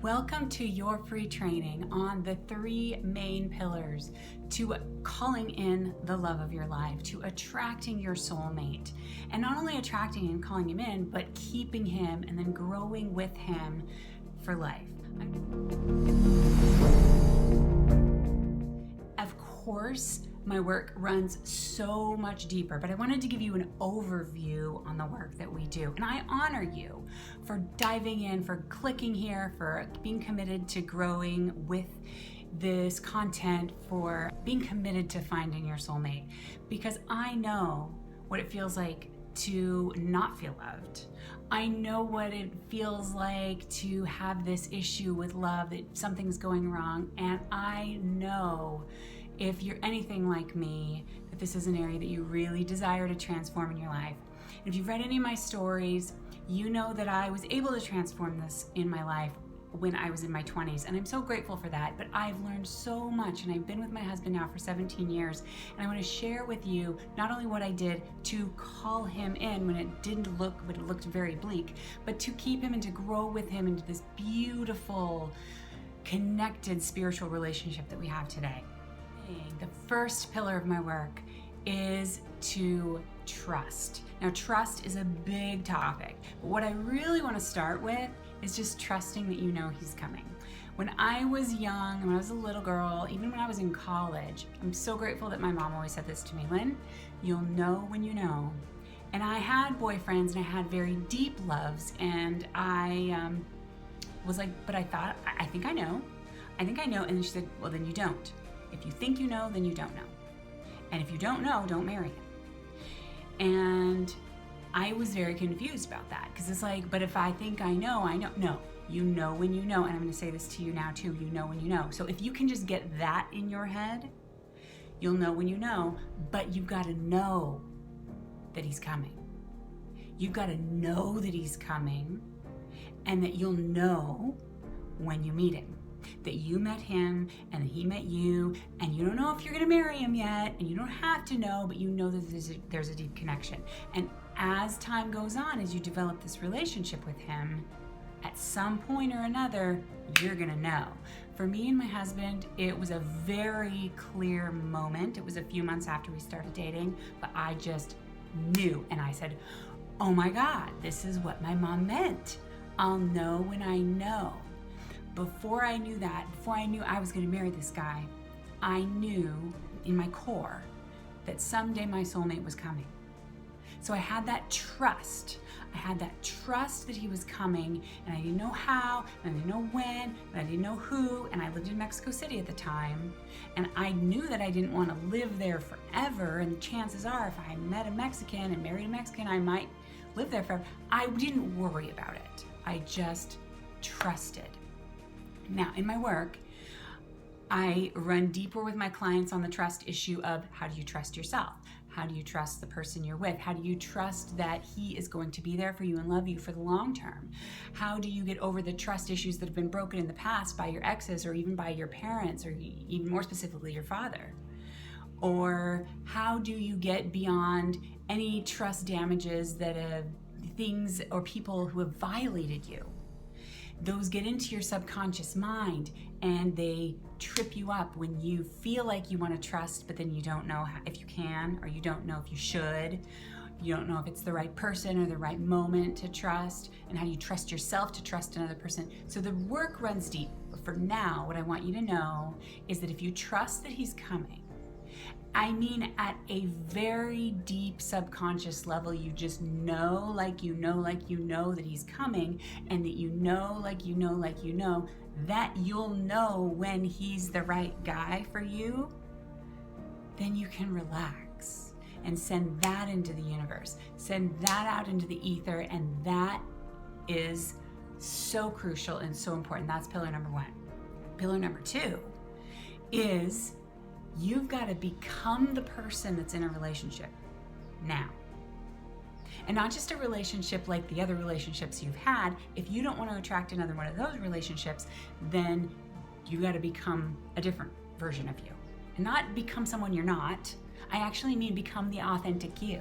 Welcome to your free training on the three main pillars to calling in the love of your life, to attracting your soulmate, and not only attracting and calling him in, but keeping him and then growing with him for life. Of course, my work runs so much deeper, but I wanted to give you an overview on the work that we do. And I honor you for diving in, for clicking here, for being committed to growing with this content, for being committed to finding your soulmate. Because I know what it feels like to not feel loved. I know what it feels like to have this issue with love, that something's going wrong. And I know, if you're anything like me, that this is an area that you really desire to transform in your life. And if you've read any of my stories, you know that I was able to transform this in my life when I was in my 20s, and I'm so grateful for that. But I've learned so much, and I've been with my husband now for 17 years, and I want to share with you not only what I did to call him in when it looked very bleak, but to keep him and to grow with him into this beautiful, connected spiritual relationship that we have today. The first pillar of my work is to trust. Now, trust is a big topic, but what I really want to start with is just trusting that you know he's coming. When I was young, when I was a little girl, even when I was in college, I'm so grateful that my mom always said this to me: Lynn, you'll know when you know. And I had boyfriends and I had very deep loves, and I was like, but I think I know. And then she said, well, then you don't. If you think you know, then you don't know. And if you don't know, don't marry him. And I was very confused about that, because it's like, but if I think I know. No, you know when you know. And I'm going to say this to you now too. You know when you know. So if you can just get that in your head, you'll know when you know. But you've got to know that he's coming. You've got to know that he's coming, and that you'll know when you meet him. That you met him and that he met you, and you don't know if you're going to marry him yet, and you don't have to know, but you know that there's a deep connection. And as time goes on, as you develop this relationship with him, at some point or another, you're going to know. For me and my husband, it was a very clear moment. It was a few months after we started dating, but I just knew, and I said, oh my God, this is what my mom meant. I'll know when I know. Before I knew that, before I knew I was going to marry this guy, I knew in my core that someday my soulmate was coming. So I had that trust. I had that trust that he was coming, and I didn't know how, and I didn't know when, and I didn't know who, and I lived in Mexico City at the time, and I knew that I didn't want to live there forever, and chances are if I met a Mexican and married a Mexican, I might live there forever. I didn't worry about it. I just trusted. Now, in my work, I run deeper with my clients on the trust issue of how do you trust yourself? How do you trust the person you're with? How do you trust that he is going to be there for you and love you for the long term? How do you get over the trust issues that have been broken in the past by your exes, or even by your parents, or even more specifically your father? Or how do you get beyond any trust damages that things or people who have violated you? Those get into your subconscious mind, and they trip you up when you feel like you want to trust, but then you don't know if you can, or you don't know if you should. You don't know if it's the right person or the right moment to trust, and how do you trust yourself to trust another person. So the work runs deep. But for now, what I want you to know is that if you trust that he's coming, I mean at a very deep subconscious level, you just know like you know that he's coming, and that you know like you know that you'll know when he's the right guy for you, then you can relax and send that into the universe. Send that out into the ether, and that is so crucial and so important. That's pillar number one. Pillar number two is you've got to become the person that's in a relationship now. And not just a relationship like the other relationships you've had. If you don't want to attract another one of those relationships, then you got to become a different version of you. And not become someone you're not. I actually mean become the authentic you.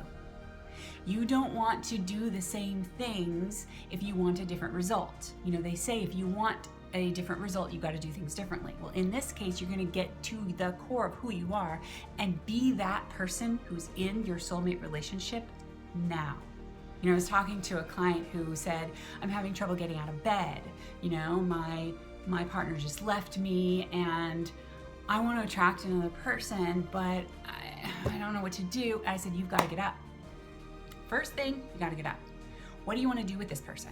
You don't want to do the same things if you want a different result. You know, they say if you want a different result, you got to do things differently. Well, in this case, you're going to get to the core of who you are and be that person who's in your soulmate relationship now. You know, I was talking to a client who said, I'm having trouble getting out of bed. You know, my partner just left me and I want to attract another person, but I don't know what to do. I said, you've got to get up. First thing, you got to get up. What do you want to do with this person?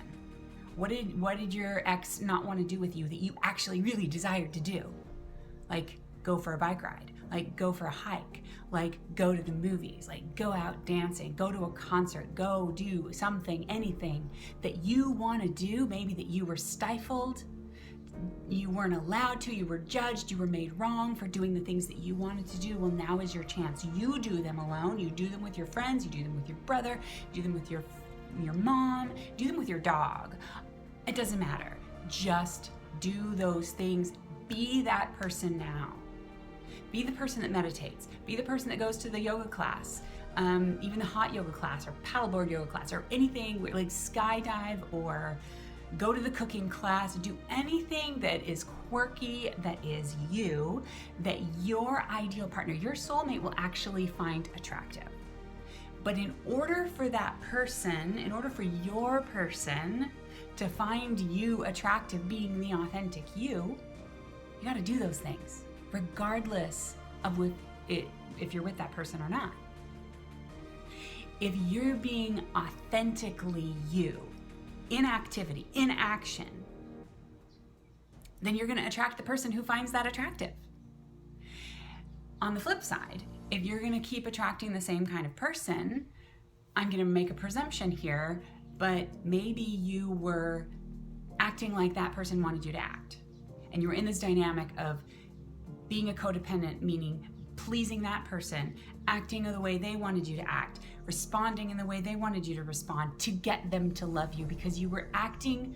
What did your ex not want to do with you that you actually really desired to do? Like go for a bike ride, like go for a hike, like go to the movies, like go out dancing, go to a concert, go do something, anything that you want to do, maybe that you were stifled, you weren't allowed to, you were judged, you were made wrong for doing the things that you wanted to do. Well, now is your chance. You do them alone, you do them with your friends, you do them with your brother, you do them with your mom, do them with your dog. It doesn't matter. Just do those things. Be that person now. Be the person that meditates. Be the person that goes to the yoga class, even the hot yoga class or paddleboard yoga class or anything like skydive or go to the cooking class. Do anything that is quirky, that is you, that your ideal partner, your soulmate will actually find attractive. But in order for that person, in order for your person to find you attractive, being the authentic you got to do those things, regardless of if you're with that person or not. If you're being authentically you, in activity, in action, then you're going to attract the person who finds that attractive. On the flip side, if you're going to keep attracting the same kind of person, I'm going to make a presumption here, but maybe you were acting like that person wanted you to act. And you were in this dynamic of being a codependent, meaning pleasing that person, acting the way they wanted you to act, responding in the way they wanted you to respond to get them to love you, because you were acting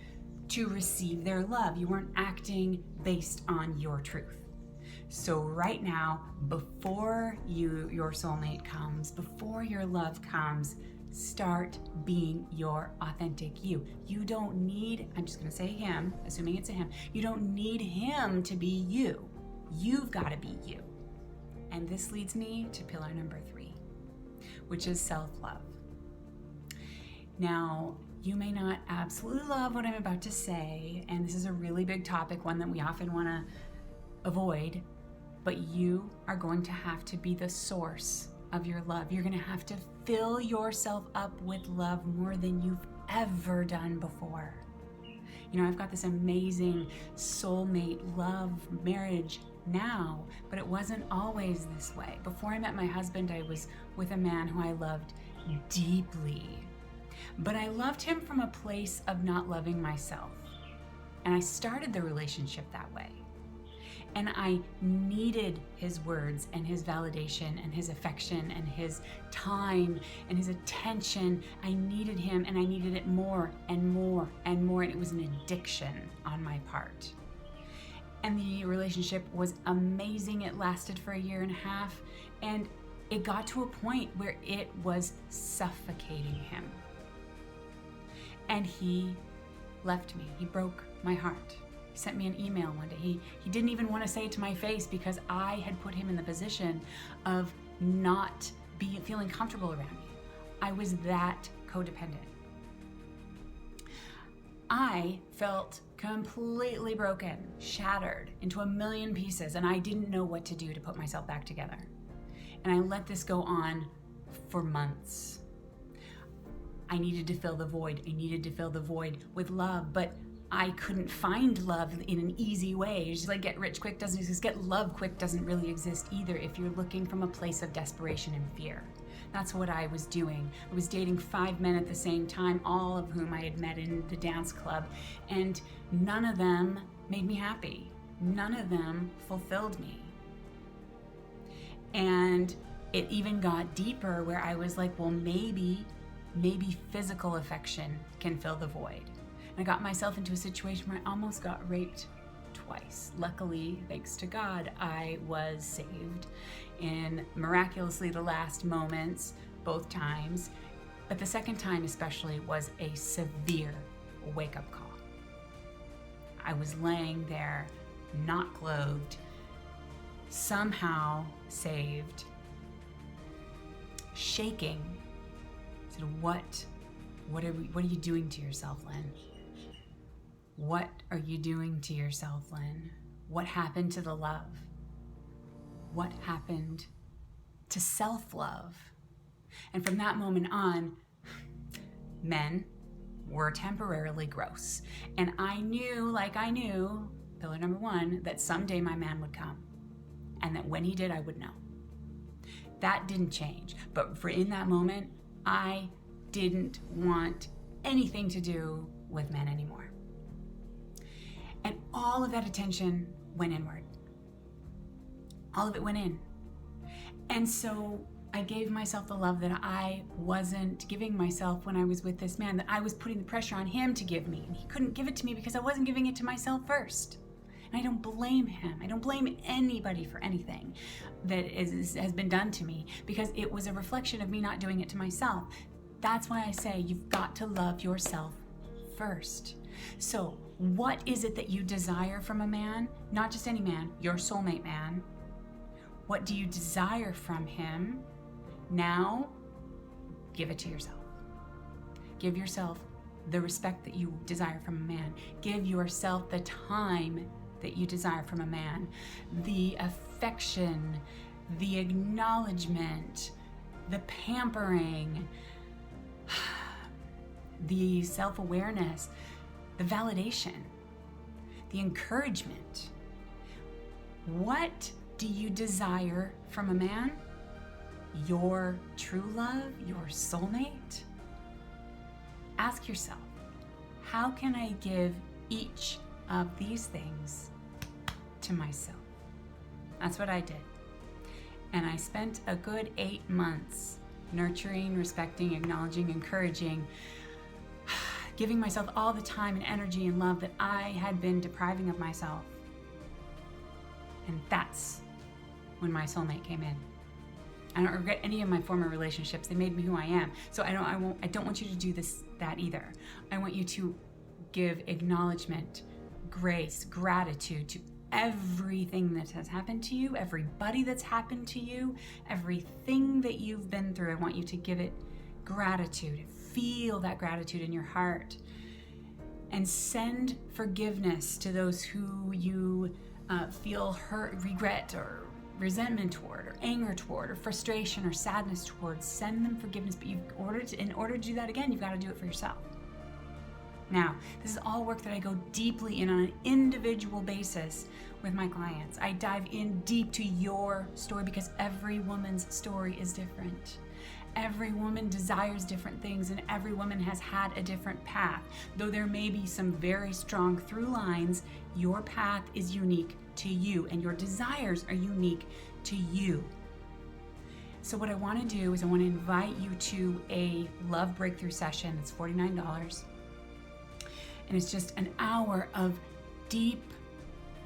to receive their love. You weren't acting based on your truth. So right now, before your soulmate comes, before your love comes, start being your authentic you. You don't need, I'm just going to say him, assuming it's a him, you don't need him to be you. You've got to be you. And this leads me to pillar number 3, which is self-love. Now, you may not absolutely love what I'm about to say, and this is a really big topic, one that we often want to avoid, but you are going to have to be the source of your love. You're going to have to fill yourself up with love more than you've ever done before. You know, I've got this amazing soulmate love marriage now, but it wasn't always this way. Before I met my husband, I was with a man who I loved deeply, but I loved him from a place of not loving myself. And I started the relationship that way. And I needed his words and his validation and his affection and his time and his attention. I needed him, and I needed it more and more and more. And it was an addiction on my part. And the relationship was amazing. It lasted for 1.5 years. And it got to a point where it was suffocating him. And he left me. He broke my heart. He sent me an email one day. He didn't even want to say it to my face because I had put him in the position of not feeling comfortable around me. I was that codependent. I felt completely broken, shattered into 1,000,000 pieces, and I didn't know what to do to put myself back together. And I let this go on for months. I needed to fill the void. I needed to fill the void with love, but I couldn't find love in an easy way. It's just like get rich quick doesn't exist. Get love quick doesn't really exist either if you're looking from a place of desperation and fear. That's what I was doing. I was dating 5 men at the same time, all of whom I had met in the dance club, and none of them made me happy. None of them fulfilled me. And it even got deeper where I was like, well, maybe physical affection can fill the void. I got myself into a situation where I almost got raped twice. Luckily, thanks to God, I was saved in miraculously the last moments, both times. But the second time especially was a severe wake-up call. I was laying there, not clothed, somehow saved, shaking. I said, what are you doing to yourself, Lynn? What are you doing to yourself, Lynn? What happened to the love? What happened to self-love? And from that moment on, men were temporarily gross. And I knew, pillar number one, that someday my man would come. And that when he did, I would know. That didn't change. But for in that moment, I didn't want anything to do with men anymore. And all of that attention went inward. All of it went in. And so I gave myself the love that I wasn't giving myself when I was with this man, that I was putting the pressure on him to give me. And he couldn't give it to me because I wasn't giving it to myself first. And I don't blame him. I don't blame anybody for anything that has been done to me, because it was a reflection of me not doing it to myself. That's why I say you've got to love yourself first. So what is it that you desire from a man? Not just any man, your soulmate man. What do you desire from him? Now, give it to yourself. Give yourself the respect that you desire from a man. Give yourself the time that you desire from a man. The affection, the acknowledgement, the pampering, the self-awareness, the validation, the encouragement. What do you desire from a man? Your true love, your soulmate? Ask yourself, how can I give each of these things to myself? That's what I did. And I spent a good 8 months nurturing, respecting, acknowledging, encouraging, giving myself all the time and energy and love that I had been depriving of myself. And that's when my soulmate came in. I don't regret any of my former relationships. They made me who I am. So I don't want you to do that either. I want you to give acknowledgement, grace, gratitude to everything that has happened to you, everybody that's happened to you, everything that you've been through. I want you to give it gratitude. Feel that gratitude in your heart. And send forgiveness to those who you feel hurt, regret, or resentment toward, or anger toward, or frustration or sadness towards. Send them forgiveness, but in order to do that again, you've got to do it for yourself. Now, this is all work that I go deeply in on an individual basis with my clients. I dive in deep to your story because every woman's story is different. Every woman desires different things, and every woman has had a different path. Though there may be some very strong through lines, your path is unique to you, and your desires are unique to you. So what I want to do is I want to invite you to a love breakthrough session. It's $49. And it's just an hour of deep,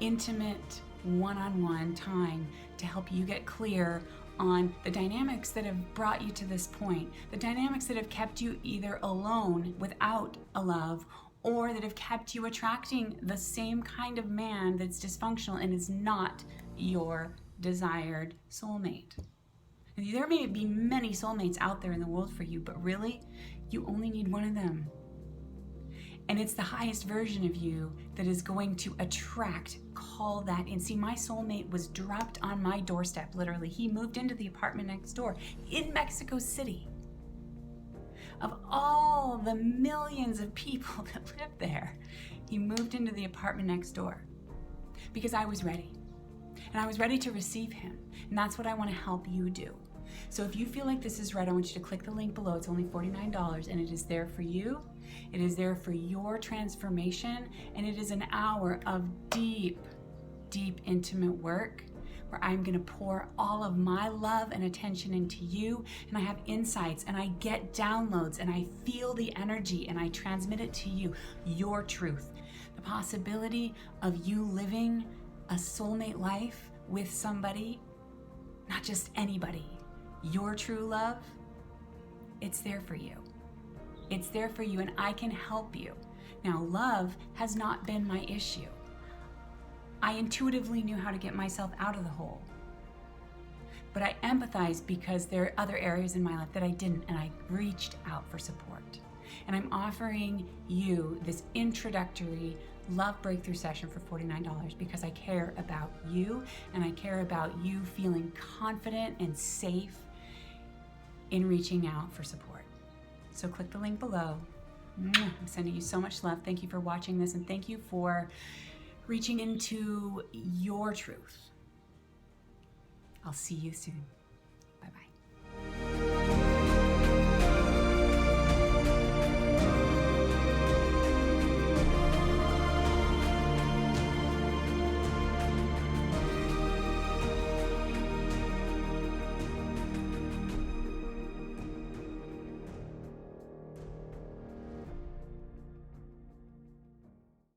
intimate, one-on-one time to help you get clear on the dynamics that have brought you to this point, the dynamics that have kept you either alone without a love, or that have kept you attracting the same kind of man that's dysfunctional and is not your desired soulmate. And there may be many soulmates out there in the world for you, but really, you only need one of them. And it's the highest version of you that is going to attract, call that in. See, my soulmate was dropped on my doorstep, literally. He moved into the apartment next door in Mexico City. Of all the millions of people that live there, he moved into the apartment next door because I was ready. And I was ready to receive him. And that's what I want to help you do. So if you feel like this is right, I want you to click the link below. It's only $49, and it is there for you. It is there for your transformation, and it is an hour of deep, deep, intimate work where I'm going to pour all of my love and attention into you, and I have insights, and I get downloads, and I feel the energy, and I transmit it to you, your truth. The possibility of you living a soulmate life with somebody, not just anybody, your true love, it's there for you. It's there for you, and I can help you Now, love has not been my issue. I intuitively knew how to get myself out of the hole. But I empathized because there are other areas in my life that I didn't, and I reached out for support. And I'm offering you this introductory love breakthrough session for $49 because I care about you, and I care about you feeling confident and safe in reaching out for support. So click the link below. I'm sending you so much love. Thank you for watching this, and thank you for reaching into your truth. I'll see you soon.